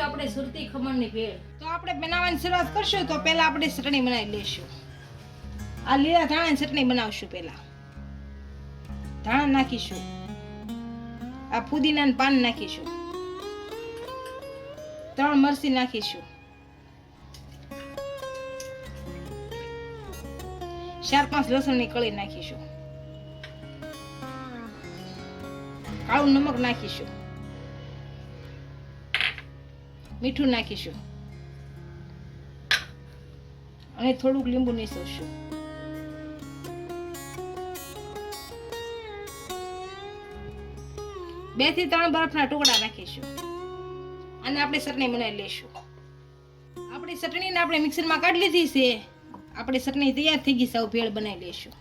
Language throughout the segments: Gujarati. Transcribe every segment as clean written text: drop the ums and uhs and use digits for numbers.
આપણે સુરતી ખમણની ભેળ. તો આપણે બનાવવાની શરૂઆત કરશું તો પહેલા આપણે ચટણી બનાવી લઈશું. આ લીલા ધાણાની ચટણી બનાવશું. પહેલા ધાણા નાખીશું, આ પુદીનાના પાન નાખીશું, 3 મરચી નાખીશું, 4-5 લસણની કળી નાખીશું, કાળું નમક નાખીશું, મીઠું નાખીશું અને થોડુંક લીંબુ નીસોશું. બે થી 3 બરફના ટુકડા નાખીશું અને આપણે ચટણી બનાવી લઈશું. આપણી ચટણીને આપણે મિક્સરમાં કાઢી લીધી છે. આપણે ચટણી તૈયાર થઈ ગઈ છે. હવે ભેળ બનાવી લઈશું.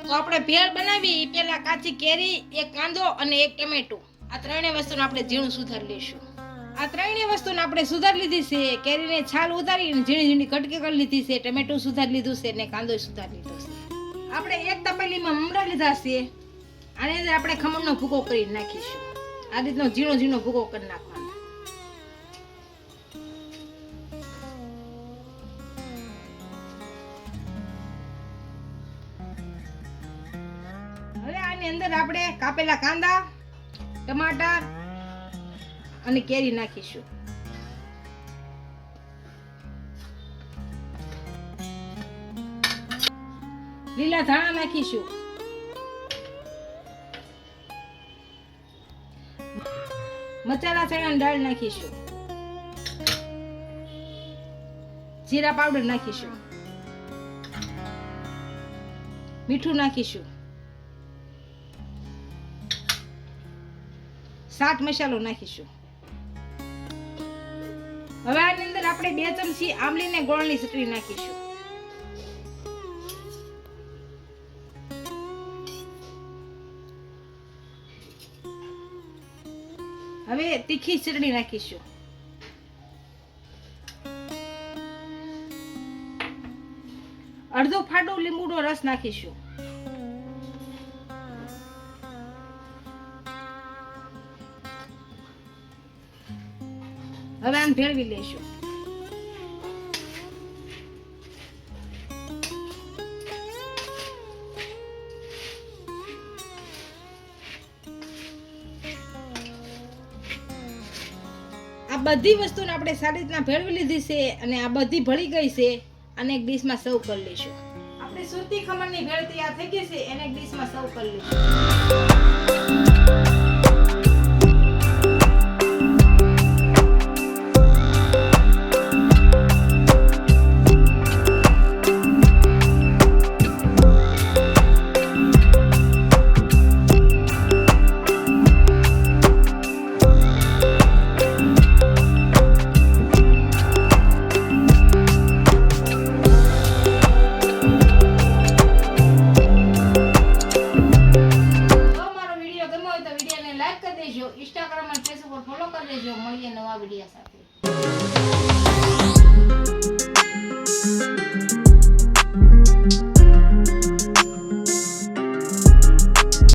તો આપણે ભેળ બનાવી પહેલા કાચી કેરી, 1 કાંદો અને 1 ટમેટું, આ ત્રણેય વસ્તુને આપણે ઝીણું સુધારી લઈશું. આ ત્રણેય વસ્તુને આપણે સુધારી લીધી છે. કેરીને છાલ ઉતારીને ઝીણી ઝીણી કટકી કરી લીધી છે, ટમેટું સુધારી લીધું છે અને કાંદો સુધારી લીધો છે. આપણે એક તપેલીમાં મમરા લીધા છે. આની અંદર આપણે ખમણનો ભૂકો કરી નાખીશું. આ રીતનો ઝીણો ઝીણો ભૂકો કરી નાખવાનો. હવે આની અંદર આપણે કાપેલા કાંદા, ટમાટર અને કેરી નાખીશું. લીલા ધાણા નાખીશું. મસાલા ચણાની દાળ નાખીશું. જીરા પાવડર નાખીશું. મીઠું નાખીશું. ચાટ મસાલો નાખીશું. હવે આની અંદર આપણે 2 ચમચી આંબલી ને ગોળની ચટણી નાખીશું. હવે તીખી ચટણી નાખીશું. અડધો ફાડો લીંબુનો રસ નાખીશું. હવે આને ભેળવી લઈશું. આ બધી વસ્તુને આપણે સારી રીતના ભેળવી લીધી છે અને આ બધી ભળી ગઈ છે. અને એક ડીશમાં સર્વ કરી લઈશું. આપણે સુરતી ખમણની ભેળ તૈયાર થઈ ગઈ છે. એને એક ડીશમાં સર્વ કરી લઈશું. ઇન્સ્ટાગ્રામ અને ફેસબુક પર ફોલો કરી લેજો. મળીએ નવા વિડીયો સાથે.